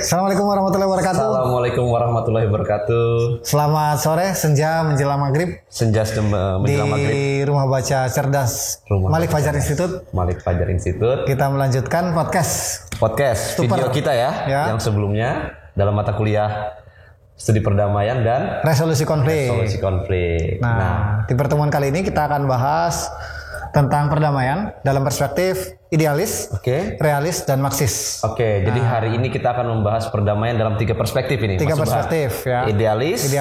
Assalamualaikum warahmatullahi wabarakatuh. Assalamualaikum warahmatullahi wabarakatuh. Selamat sore, senja menjelang maghrib. Senja menjelang maghrib. Di Rumah Baca Cerdas Malik Fajar Institute. Malik Fajar Institute. Kita melanjutkan podcast video kita ya, yang sebelumnya dalam mata kuliah studi perdamaian dan resolusi konflik. Nah, di pertemuan kali ini kita akan bahas tentang perdamaian dalam perspektif idealis, realis, dan maksis. Jadi hari ini kita akan membahas perdamaian dalam 3 perspektif ini. 3 perspektif ya. Idealis,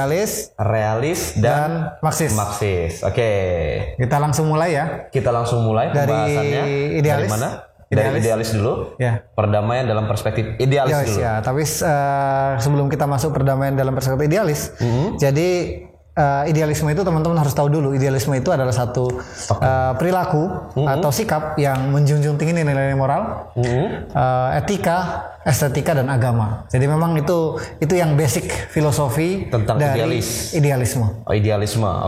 realis, dan maksis. Kita langsung mulai ya. Dari idealis. Dari mana? Dari idealis dulu. Ya. Perdamaian dalam perspektif idealis dulu. Ya, tapi sebelum kita masuk perdamaian dalam perspektif idealis, jadi idealisme itu teman-teman harus tahu dulu. Idealisme itu adalah satu perilaku atau sikap yang menjunjung tinggi nilai-nilai moral, etika, estetika, dan agama. Jadi memang itu yang basic filosofi tentang dari idealisme.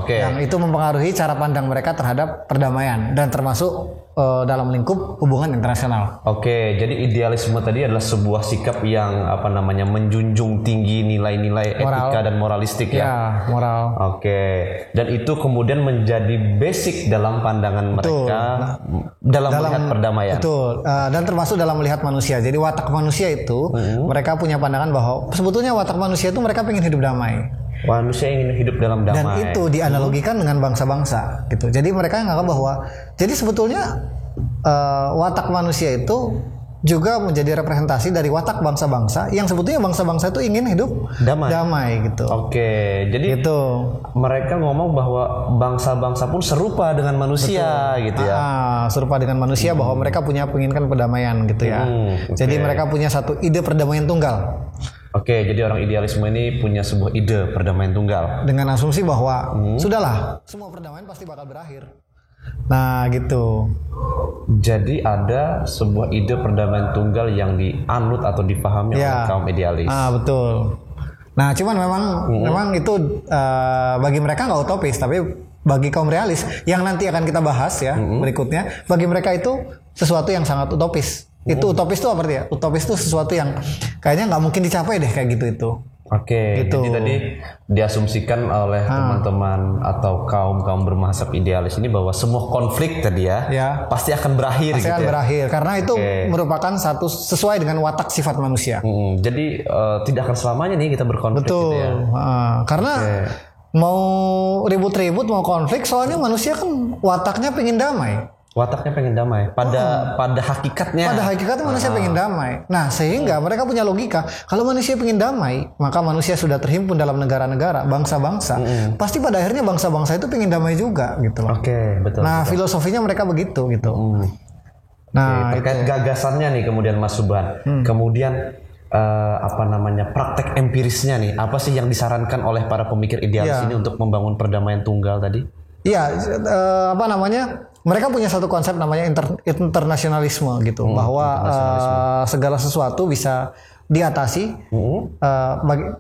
Yang itu mempengaruhi cara pandang mereka terhadap perdamaian dan termasuk dalam lingkup hubungan internasional. Jadi idealisme tadi adalah sebuah sikap yang menjunjung tinggi nilai-nilai etika dan moralistik ya. Moral. Dan itu kemudian menjadi basic dalam pandangan mereka dalam melihat perdamaian. Dan termasuk dalam melihat manusia. Jadi watak manusia itu mereka punya pandangan bahwa sebetulnya watak manusia itu mereka ingin hidup damai. Manusia ingin hidup dalam damai. Dan itu dianalogikan dengan bangsa-bangsa gitu. Jadi mereka menganggap bahwa jadi sebetulnya watak manusia itu juga menjadi representasi dari watak bangsa-bangsa yang sebetulnya bangsa-bangsa itu ingin hidup damai gitu. Jadi itu mereka ngomong bahwa bangsa-bangsa pun serupa dengan manusia gitu ya. Serupa dengan manusia bahwa mereka menginginkan perdamaian gitu ya. Jadi mereka punya satu ide perdamaian tunggal. Jadi orang idealisme ini punya sebuah ide perdamaian tunggal dengan asumsi bahwa sudahlah semua perdamaian pasti bakal berakhir. Nah gitu. Jadi ada sebuah ide perdamaian tunggal yang dianut atau dipahami oleh kaum idealis. Betul. Nah cuman memang itu bagi mereka nggak utopis, tapi bagi kaum realis yang nanti akan kita bahas ya berikutnya, bagi mereka itu sesuatu yang sangat utopis. Itu utopis itu apa ya? Utopis itu sesuatu yang kayaknya nggak mungkin dicapai deh kayak gitu itu. Gitu. Jadi tadi diasumsikan oleh teman-teman atau kaum bermahasab idealis ini bahwa semua konflik tadi pasti akan berakhir. Berakhir karena itu merupakan satu sesuai dengan watak sifat manusia. Jadi tidak akan selamanya nih kita berkonflik. Betul. Gitu ya. Karena mau ribut-ribut mau konflik soalnya manusia kan wataknya pengen damai. Pada hakikatnya manusia pengen damai. Nah sehingga mereka punya logika, kalau manusia pengen damai maka manusia sudah terhimpun dalam negara-negara, bangsa-bangsa, pasti pada akhirnya bangsa-bangsa itu pengen damai juga gitu loh. Betul. Nah filosofinya mereka begitu gitu. Nah terkait gagasannya nih kemudian Mas Subhan, kemudian praktek empirisnya nih, apa sih yang disarankan oleh para pemikir idealis ini untuk membangun perdamaian tunggal tadi? Mereka punya satu konsep namanya internasionalisme gitu, bahwa segala sesuatu bisa diatasi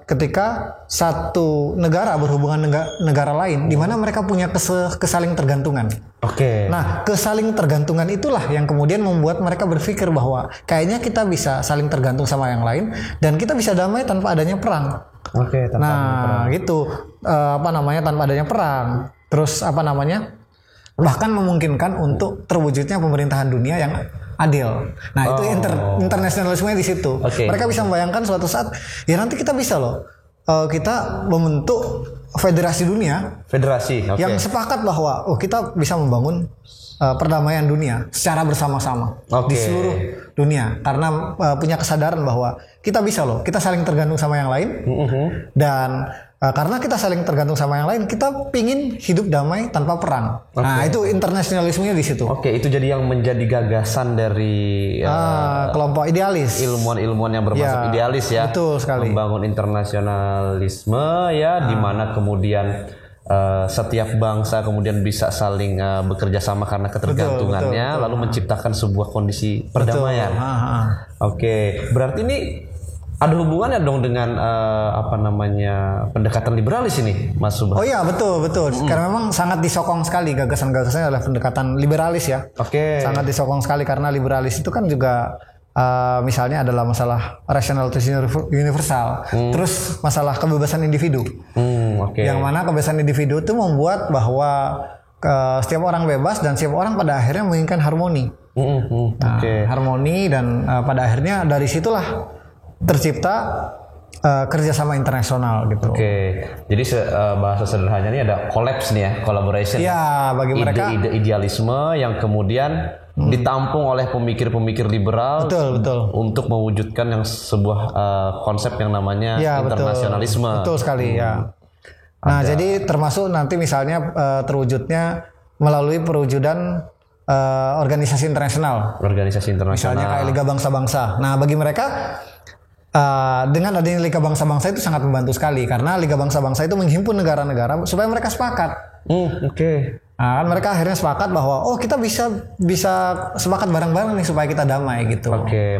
ketika satu negara berhubungan negara lain di mana mereka punya kesaling tergantungan. Nah, kesaling tergantungan itulah yang kemudian membuat mereka berpikir bahwa kayaknya kita bisa saling tergantung sama yang lain dan kita bisa damai tanpa adanya perang. Tanpa adanya perang. Terus bahkan memungkinkan untuk terwujudnya pemerintahan dunia yang adil. Nah itu internasionalisme di situ. Mereka bisa membayangkan suatu saat ya nanti kita bisa loh kita membentuk federasi dunia, yang sepakat bahwa kita bisa membangun perdamaian dunia secara bersama-sama di seluruh dunia karena punya kesadaran bahwa kita bisa loh, kita saling tergantung sama yang lain dan karena kita saling tergantung sama yang lain, kita pingin hidup damai tanpa perang. Nah, itu internasionalismenya di situ. Oke, itu jadi yang menjadi gagasan dari kelompok idealis. Ilmuwan-ilmuwan yang bermaksud idealis ya. Betul sekali. Membangun internasionalisme ya, di mana kemudian setiap bangsa kemudian bisa saling bekerja sama karena ketergantungannya, lalu menciptakan sebuah kondisi perdamaian. Oke, berarti ini ada hubungannya dong dengan pendekatan liberalis ini, Mas Subhan? Oh iya, betul. Karena memang sangat disokong sekali gagasan-gagasannya adalah pendekatan liberalis ya. Sangat disokong sekali karena liberalis itu kan juga misalnya adalah masalah rational to universal, terus masalah kebebasan individu. Yang mana kebebasan individu itu membuat bahwa setiap orang bebas dan setiap orang pada akhirnya menginginkan harmoni. Harmoni dan pada akhirnya dari situlah tercipta kerjasama internasional gitu. Jadi bahasa sederhananya ini ada collapse nih ya, collaboration. Ya, bagi mereka ide idealisme yang kemudian ditampung oleh pemikir-pemikir liberal, betul, untuk mewujudkan yang sebuah konsep yang namanya internasionalisme. Betul sekali ya. Nah, jadi termasuk nanti misalnya terwujudnya melalui perwujudan organisasi internasional. Misalnya kayak Liga Bangsa-Bangsa. Nah, bagi mereka dengan adanya Liga Bangsa-Bangsa itu sangat membantu sekali karena Liga Bangsa-Bangsa itu menghimpun negara-negara supaya mereka sepakat. Nah, kan mereka akhirnya sepakat bahwa kita bisa sepakat bareng-bareng nih supaya kita damai gitu.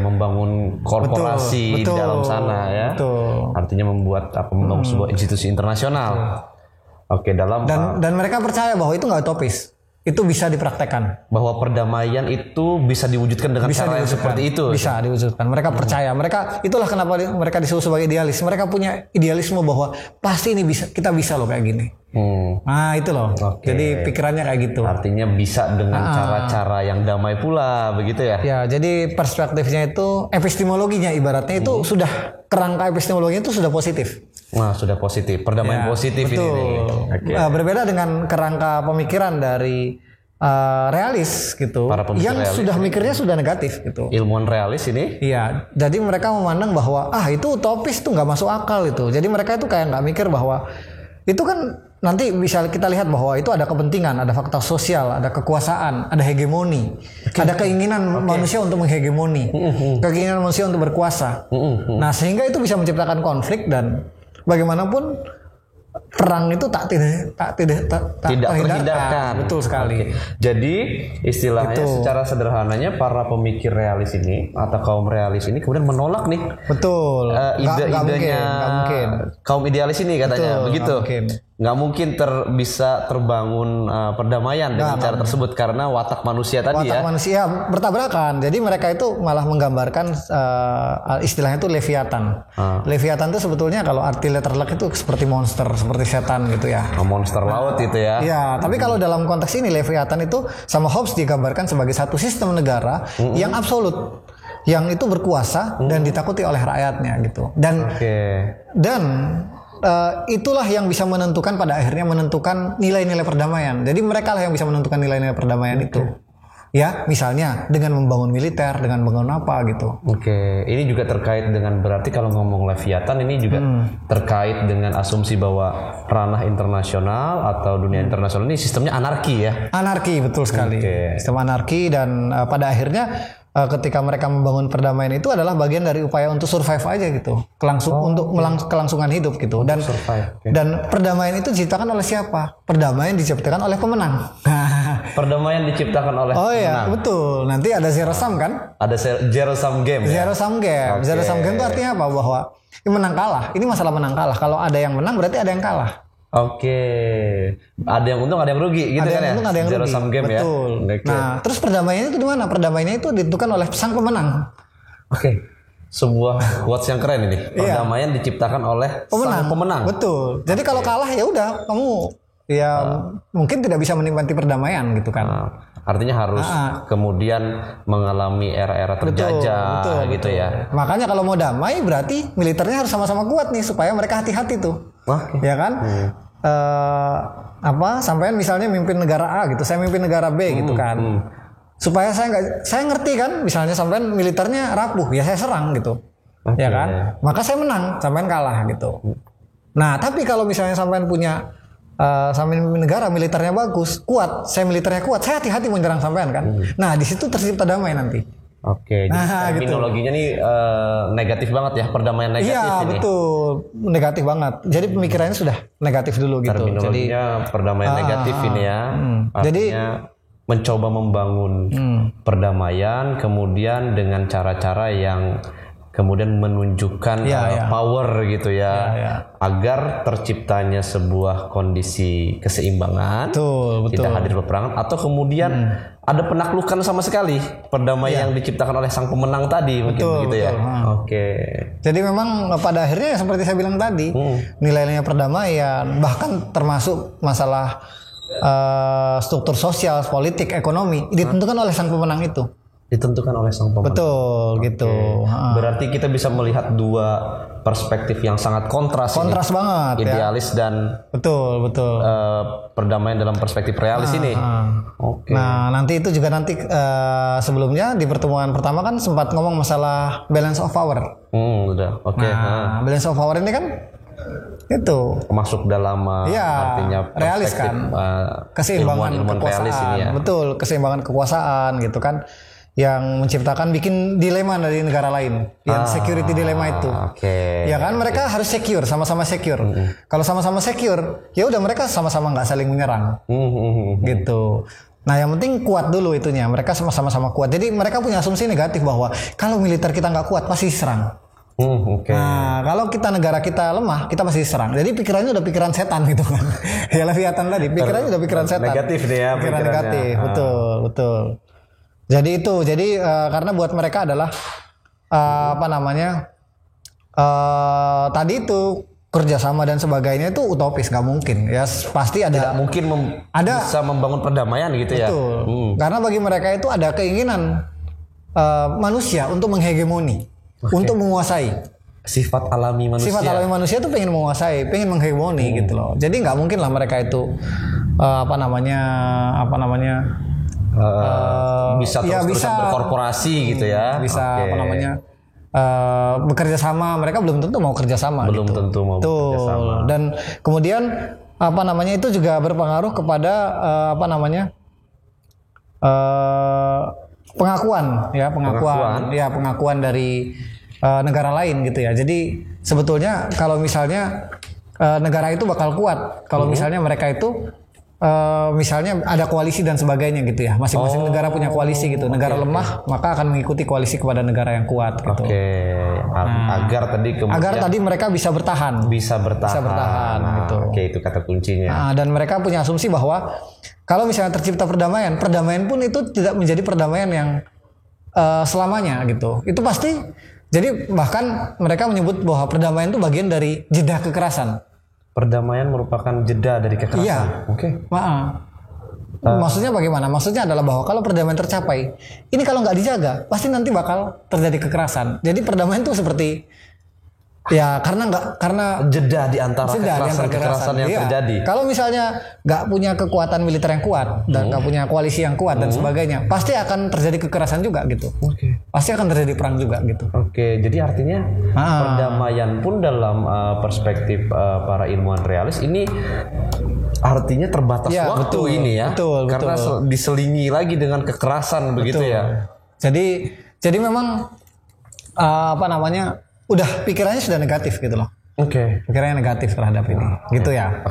Membangun korporasi di dalam sana ya. Artinya membangun sebuah institusi internasional. Dan mereka percaya bahwa itu nggak utopis. Itu bisa dipraktekkan. Bahwa perdamaian itu bisa diwujudkan dengan cara yang seperti itu. Bisa diwujudkan. Mereka percaya. Itulah kenapa mereka disebut sebagai idealis. Mereka punya idealisme bahwa pasti ini kita bisa loh kayak gini. Nah itu loh. Jadi pikirannya kayak gitu. Artinya bisa dengan cara-cara yang damai pula, begitu ya? Ya, jadi perspektifnya itu, epistemologinya ibaratnya itu sudah, kerangka epistemologinya itu sudah positif. Nah, sudah positif. Perdamaian positif ini. Berbeda dengan kerangka pemikiran dari realis gitu, yang realis sudah mikirnya sudah negatif gitu. Ilmuwan realis ini? Iya, jadi mereka memandang bahwa itu utopis tuh nggak masuk akal itu. Jadi mereka itu kayak nggak mikir bahwa itu kan nanti bisa kita lihat bahwa itu ada kepentingan, ada faktor sosial, ada kekuasaan, ada hegemoni, ada keinginan manusia untuk menghegemoni, keinginan manusia untuk berkuasa. Nah, sehingga itu bisa menciptakan konflik dan bagaimanapun perang itu tidak terhindarkan. Betul sekali. Jadi istilahnya secara sederhananya para pemikir realis ini atau kaum realis ini kemudian menolak nih. Betul. Ide-idenya kaum idealis ini katanya. Begitu. Nggak mungkin bisa terbangun perdamaian dengan cara tersebut karena watak manusia tadi watak manusia bertabrakan. Jadi mereka itu malah menggambarkan istilahnya itu Leviathan. Leviathan itu sebetulnya kalau arti letterlek itu seperti monster, seperti setan gitu ya. Monster laut itu ya. Iya, tapi kalau dalam konteks ini Leviathan itu sama Hobbes digambarkan sebagai satu sistem negara yang absolut, yang itu berkuasa dan ditakuti oleh rakyatnya gitu. Dan itulah yang bisa menentukan pada akhirnya menentukan nilai-nilai perdamaian. Jadi mereka lah yang bisa menentukan nilai-nilai perdamaian itu. Ya, misalnya dengan membangun militer, dengan membangun apa gitu. Ini juga terkait dengan, berarti kalau ngomong Leviathan ini juga terkait dengan asumsi bahwa ranah internasional atau dunia internasional ini sistemnya anarki ya. Anarki, betul sekali. Sistem anarki dan pada akhirnya ketika mereka membangun perdamaian itu adalah bagian dari upaya untuk survive aja gitu, untuk kelangsungan hidup gitu. Dan dan perdamaian itu diciptakan oleh siapa? Perdamaian diciptakan oleh pemenang. Perdamaian diciptakan oleh pemenang. Betul. Nanti ada zero sum kan? Ada zero sum game. Zero sum game. Zero sum game itu artinya apa? Bahwa ini menang kalah. Ini masalah menang kalah. Kalau ada yang menang berarti ada yang kalah. Ada yang untung, ada yang rugi gitu kan ya. Ada yang zero rugi. Sum game betul. Ya. Nah, terus perdamaiannya itu di mana? Perdamaiannya itu ditentukan oleh sang pemenang. Sebuah quotes yang keren ini. Perdamaian diciptakan oleh sang pemenang. Betul. Jadi kalau kalah ya udah kamu mungkin tidak bisa menikmati perdamaian gitu kan. Artinya harus kemudian mengalami era-era terjajah gitu ya. Makanya kalau mau damai berarti militernya harus sama-sama kuat nih supaya mereka hati-hati tuh. Ya kan? Sampean misalnya mimpin negara A gitu, saya mimpin negara B gitu kan. Supaya saya ngerti kan, misalnya sampean militernya rapuh, ya saya serang gitu. Ya kan? Maka saya menang, sampean kalah gitu. Nah, tapi kalau misalnya sampean punya sampean negara militernya bagus, kuat, saya militernya kuat, saya hati-hati menyerang sampean kan. Nah, di situ tercipta damai nanti. Oke, jadi terminologinya nih negatif banget ya, perdamaian negatif ini. Iya, betul. Negatif banget. Jadi pemikirannya sudah negatif dulu gitu. Terminologinya perdamaian negatif ini ya. Artinya mencoba membangun perdamaian kemudian dengan cara-cara yang kemudian menunjukkan power gitu ya, agar terciptanya sebuah kondisi keseimbangan, tidak hadir peperangan, atau kemudian ada penaklukan sama sekali, perdamaian yang diciptakan oleh sang pemenang tadi, mungkin begitu ya. Oke. Jadi memang pada akhirnya seperti saya bilang tadi, nilai-nilai perdamaian, bahkan termasuk masalah struktur sosial, politik, ekonomi ditentukan oleh sang pemenang itu. Ditentukan oleh sang pemenang. Betul, gitu. Berarti kita bisa melihat dua perspektif yang sangat kontras banget, idealis dan betul. Perdamaian dalam perspektif realis ini. Oke. Nah, nanti itu juga sebelumnya di pertemuan pertama kan sempat ngomong masalah balance of power. Udah. Oke. Balance of power ini kan itu masuk dalam artinya realis kan, keseimbangan kekuasaan. Realis ini ya. Betul, keseimbangan kekuasaan gitu kan, yang menciptakan bikin dilema dari negara lain, yang security dilema itu. Ya kan, mereka harus secure, sama-sama secure. Kalau sama-sama secure, ya udah mereka sama-sama nggak saling menyerang, gitu. Nah, yang penting kuat dulu itunya. Mereka sama-sama kuat. Jadi mereka punya asumsi negatif bahwa kalau militer kita nggak kuat pasti diserang. Nah, kalau negara kita lemah, kita pasti diserang. Jadi pikirannya udah pikiran setan gitu kan. Ya Leviathan tadi, pikirannya udah pikiran setan. Negatif nih ya, pikiran negatif. Betul. Jadi karena buat mereka adalah tadi itu kerjasama dan sebagainya itu utopis, nggak mungkin ya, pasti ada. Tidak mungkin bisa membangun perdamaian gitu ya. Betul. Karena bagi mereka itu ada keinginan manusia untuk menghegemoni, untuk menguasai. Sifat alami manusia itu pengen menguasai, pengen menghegemoni gitu loh. Jadi nggak mungkin lah mereka itu bisa terus-terusan berkorporasi gitu ya. Bisa bekerja sama. Mereka belum tentu mau kerja sama. Tentu mau bekerja sama. Dan kemudian itu juga berpengaruh kepada pengakuan dari negara lain gitu ya. Jadi sebetulnya kalau misalnya negara itu bakal kuat kalau misalnya mereka itu misalnya ada koalisi dan sebagainya gitu ya. Masing-masing negara punya koalisi gitu. Negara lemah maka akan mengikuti koalisi kepada negara yang kuat gitu. Agar tadi mereka bisa bertahan. Bisa bertahan gitu. Itu kata kuncinya. Dan mereka punya asumsi bahwa kalau misalnya tercipta perdamaian pun itu tidak menjadi perdamaian yang selamanya gitu. Itu pasti. Jadi bahkan mereka menyebut bahwa perdamaian itu bagian dari jeda kekerasan. Perdamaian merupakan jeda dari kekerasan. Iya. Maksudnya bagaimana? Maksudnya adalah bahwa kalau perdamaian tercapai, ini kalau nggak dijaga, pasti nanti bakal terjadi kekerasan. Jadi perdamaian itu seperti karena jeda di antara kekerasan yang terjadi. Kalau misalnya nggak punya kekuatan militer yang kuat dan nggak punya koalisi yang kuat dan sebagainya, pasti akan terjadi kekerasan juga gitu. Pasti akan terjadi perang juga gitu. Jadi artinya perdamaian pun dalam perspektif para ilmuwan realis ini artinya terbatas waktu ini ya. Karena diselingi lagi dengan kekerasan begitu ya. Jadi memang udah pikirannya sudah negatif gitu loh. Pikirannya negatif terhadap ini. Gitu ya.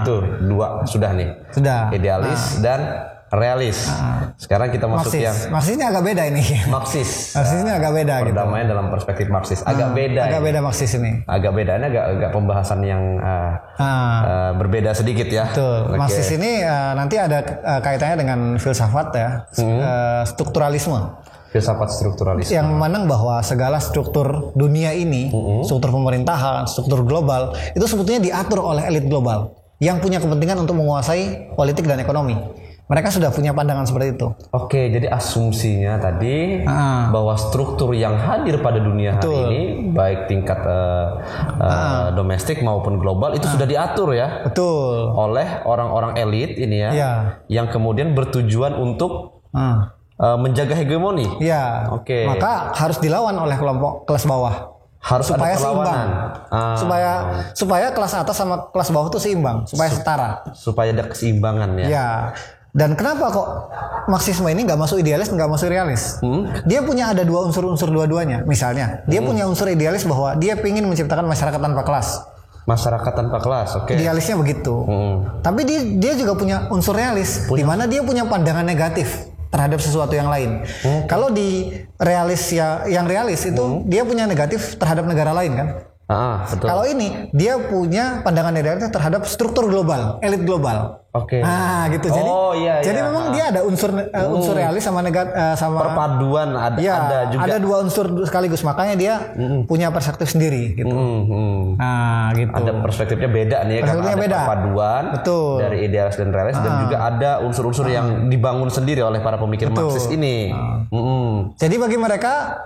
Itu dua sudah nih. Sudah. Idealis dan realis. Sekarang kita masuk yang Marxisnya agak beda ini. Marxisnya agak beda gitu. Perdamaian dalam perspektif Marxis agak beda. Agak beda Marxis ini. Agak beda. Ini agak pembahasan yang berbeda sedikit ya. Betul. Marxis ini nanti ada kaitannya dengan filsafat ya. Strukturalisme. Filsafat strukturalisme yang memandang bahwa segala struktur dunia ini, struktur pemerintahan, struktur global itu sebetulnya diatur oleh elit global yang punya kepentingan untuk menguasai politik dan ekonomi. Mereka sudah punya pandangan seperti itu. Jadi asumsinya tadi bahwa struktur yang hadir pada dunia hari ini, baik tingkat domestik maupun global itu sudah diatur ya. Oleh orang-orang elit ini ya. Yang kemudian bertujuan untuk menjaga hegemoni. Maka harus dilawan oleh kelompok kelas bawah. Harus supaya ada perlawanan. Supaya kelas atas sama kelas bawah tuh seimbang, supaya setara. Supaya ada keseimbangan ya. Ya. Dan kenapa kok Marxisme ini nggak masuk idealis, nggak masuk realis? Dia punya ada dua unsur-unsur dua-duanya. Misalnya, dia punya unsur idealis bahwa dia ingin menciptakan masyarakat tanpa kelas. Masyarakat tanpa kelas, oke. Idealisnya begitu. Tapi dia juga punya unsur realis, di mana dia punya pandangan negatif terhadap sesuatu yang lain. Kalau di realis yang realis itu dia punya negatif terhadap negara lain kan? Betul. Kalau ini dia punya pandangan negatif terhadap struktur global, elit global. Oke. Nah, gitu. Jadi memang dia ada unsur realis sama sama perpaduan ada juga. Ada dua unsur sekaligus, makanya dia punya perspektif sendiri gitu. Nah, gitu. Ada perspektifnya beda nih ya, karena ada perpaduan dari idealis dan realis dan juga ada unsur-unsur yang dibangun sendiri oleh para pemikir Marxis ini. Jadi bagi mereka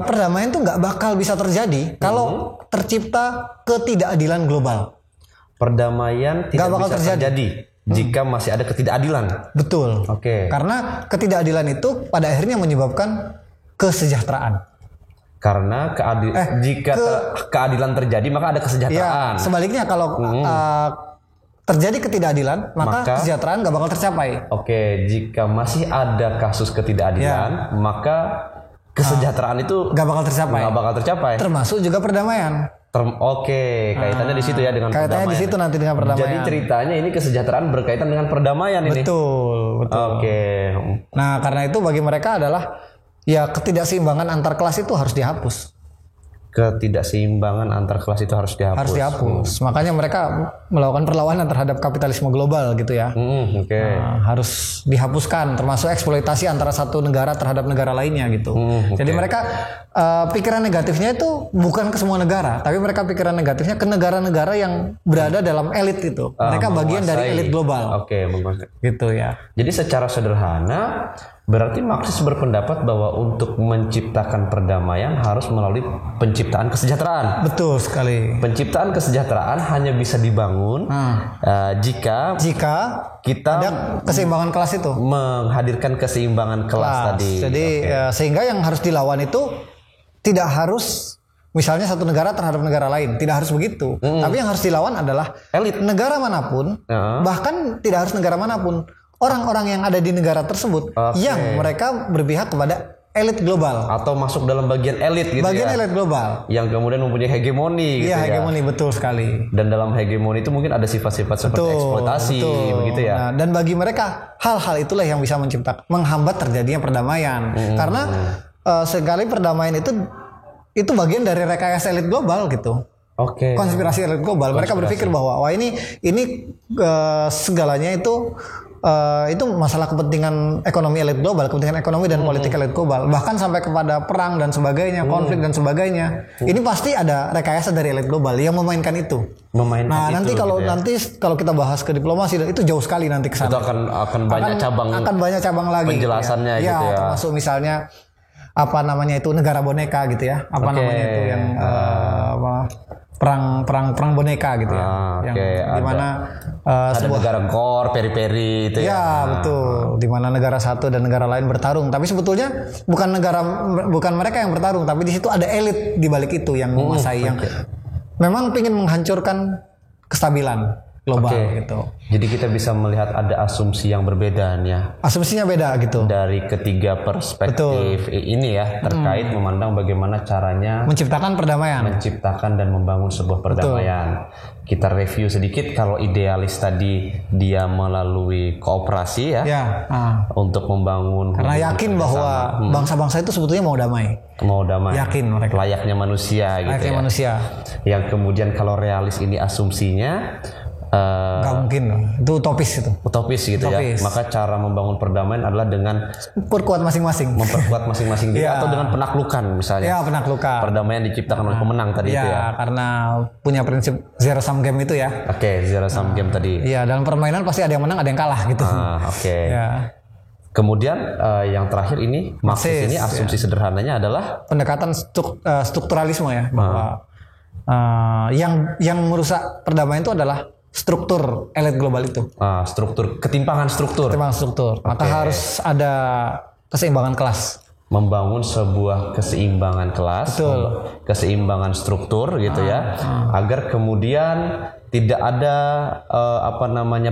perdamaian itu nggak bakal bisa terjadi kalau tercipta ketidakadilan global. Perdamaian tidak bakal bisa terjadi jika masih ada ketidakadilan. Betul. Oke. Karena ketidakadilan itu pada akhirnya menyebabkan kesejahteraan. Karena jika keadilan terjadi maka ada kesejahteraan. Ya, sebaliknya kalau terjadi ketidakadilan maka kesejahteraan nggak bakal tercapai. Oke, jika masih ada kasus ketidakadilan maka kesejahteraan itu nggak bakal tercapai. Termasuk juga perdamaian. Kaitannya di situ ya dengan kaitannya perdamaian. Di situ nanti dengan perdamaian. Jadi ceritanya ini kesejahteraan berkaitan dengan perdamaian ini. Betul. Nah, karena itu bagi mereka adalah ya ketidakseimbangan antar kelas itu harus dihapus. Ketidakseimbangan antar kelas itu harus dihapus. Makanya mereka melakukan perlawanan terhadap kapitalisme global gitu ya. Harus dihapuskan, termasuk eksploitasi antara satu negara terhadap negara lainnya gitu. Jadi mereka pikiran negatifnya itu bukan ke semua negara, tapi mereka pikiran negatifnya ke negara-negara yang berada dalam elit itu. Mereka bagian dari elit global. Gitu ya. Jadi secara sederhana berarti Marxis berpendapat bahwa untuk menciptakan perdamaian harus melalui penciptaan kesejahteraan. Betul sekali. Penciptaan kesejahteraan hanya bisa dibangun jika kita ada keseimbangan kelas itu. Menghadirkan keseimbangan kelas tadi. Jadi sehingga yang harus dilawan itu tidak harus misalnya satu negara terhadap negara lain, tidak harus begitu. Tapi yang harus dilawan adalah elit negara manapun, bahkan tidak harus negara manapun. Orang-orang yang ada di negara tersebut yang mereka berpihak kepada elit global atau masuk dalam bagian elit gitu bagian elit global yang kemudian mempunyai hegemoni gitu ya. Hegemoni betul sekali. Dan dalam hegemoni itu mungkin ada sifat-sifat seperti eksploitasi begitu ya. Nah, dan bagi mereka hal-hal itulah yang bisa menghambat terjadinya perdamaian. Karena sekali perdamaian itu bagian dari rekayasa elit global gitu. Konspirasi elit global. Mereka berpikir bahwa ini segalanya itu masalah kepentingan ekonomi elit global, kepentingan ekonomi dan politik elit global, bahkan sampai kepada perang dan sebagainya, konflik dan sebagainya. Ini pasti ada rekayasa dari elit global yang memainkan itu. Nanti kalau kita bahas ke diplomasi itu jauh sekali nanti ke sana. Itu akan banyak cabang lagi penjelasannya gitu ya. Termasuk misalnya itu negara boneka gitu ya. Namanya itu yang perang boneka gitu ya. Dimana ada negara core, peri-peri itu ya. Betul. Di mana negara satu dan negara lain bertarung, tapi sebetulnya bukan mereka yang bertarung, tapi di situ ada elit di balik itu yang menguasai yang memang ingin menghancurkan kestabilan global gitu. Jadi kita bisa melihat ada asumsi yang berbeda nih ya. Asumsinya beda gitu. Dari ketiga perspektif ini ya terkait memandang bagaimana caranya menciptakan perdamaian. Menciptakan dan membangun sebuah perdamaian. Kita review sedikit. Kalau idealis tadi dia melalui kooperasi ya. Untuk membangun. Karena yakin bahwa bangsa-bangsa itu sebetulnya mau damai. Yakin mereka. Layaknya manusia gitu ya. Manusia. Yang kemudian kalau realis ini asumsinya nggak mungkin, itu utopis gitu ya. Maka cara membangun perdamaian adalah dengan memperkuat masing-masing diri atau dengan penaklukan misalnya. Ya, penaklukan. Perdamaian diciptakan oleh pemenang tadi itu ya. Karena punya prinsip zero sum game itu ya. Zero sum game tadi. Iya, dalam permainan pasti ada yang menang, ada yang kalah gitu. Kemudian yang terakhir ini Marxis ini asumsi sederhananya adalah pendekatan strukturalisme ya, bahwa yang merusak perdamaian itu adalah struktur elit global itu. Ketimpangan struktur. Maka harus ada keseimbangan kelas. membangun sebuah keseimbangan kelas, keseimbangan struktur gitu ya, agar kemudian tidak ada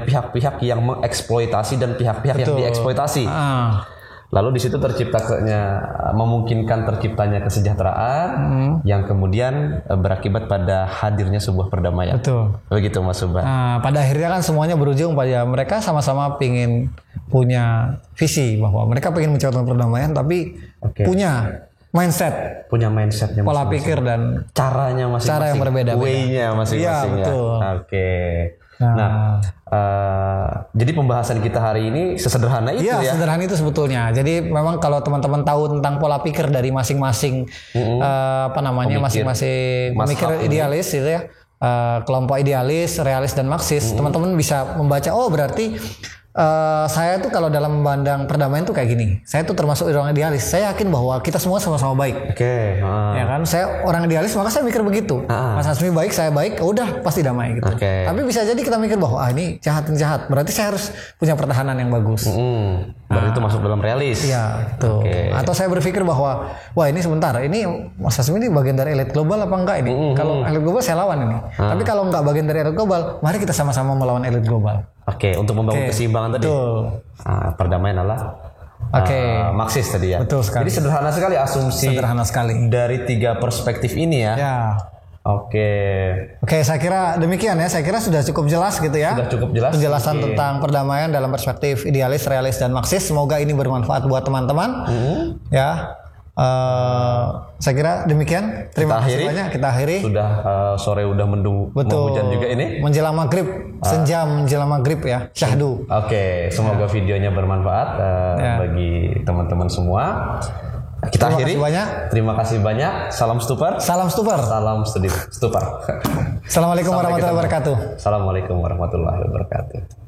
pihak-pihak yang mengeksploitasi dan pihak-pihak yang dieksploitasi. Lalu di situ memungkinkan terciptanya kesejahteraan yang kemudian berakibat pada hadirnya sebuah perdamaian. Betul. Begitu Mas Subhan. Pada akhirnya kan semuanya berujung pada mereka sama-sama ingin punya visi bahwa mereka ingin menciptakan perdamaian, tapi punya mindsetnya, pola pikir dan caranya masing-masing, cara yang berbeda, way-nya masing-masing. Iya, betul. Nah, jadi pembahasan kita hari ini sesederhana itu ya? Iya, sederhana itu sebetulnya. Jadi memang kalau teman-teman tahu tentang pola pikir dari masing-masing masing-masing pemikir idealis gitu ya, kelompok idealis, realis dan Marxis, teman-teman bisa membaca, oh berarti saya tuh kalau dalam memandang perdamaian tuh kayak gini. Saya tuh termasuk orang idealis. Saya yakin bahwa kita semua sama-sama baik. Ya kan? Saya orang idealis, maka saya mikir begitu. Mas Hasmi baik, saya baik, udah pasti damai gitu. Tapi bisa jadi kita mikir bahwa ini jahat. Berarti saya harus punya pertahanan yang bagus. Berarti itu masuk dalam realis. Iya, betul. Atau saya berpikir bahwa wah ini sebentar, ini Mas Hasmi ini bagian dari elit global apa enggak ini? Kalau elit global saya lawan ini. Tapi kalau enggak bagian dari elit global, mari kita sama-sama melawan elit global. Untuk membangun keseimbangan tadi. Perdamaian adalah Marxis tadi ya. Betul sekali. Jadi sederhana sekali asumsi. Sederhana sekali. Dari 3 perspektif ini ya. Oke, saya kira demikian ya. Saya kira sudah cukup jelas gitu ya. Sudah cukup jelas. Penjelasan tentang perdamaian dalam perspektif idealis, realis dan Marxis. Semoga ini bermanfaat buat teman-teman. Ya. Saya kira demikian. Terima kasih banyak. Kita akhiri. Sudah sore udah mendung, mau hujan juga ini. Menjelang maghrib, senja menjelang maghrib ya. Syahdu. Semoga videonya bermanfaat bagi teman-teman semua. Kita akhiri. Terima kasih banyak. Salam stupar. Salam stupar. Salam stupar. Assalamualaikum warahmatullahi wabarakatuh. Assalamualaikum warahmatullahi wabarakatuh.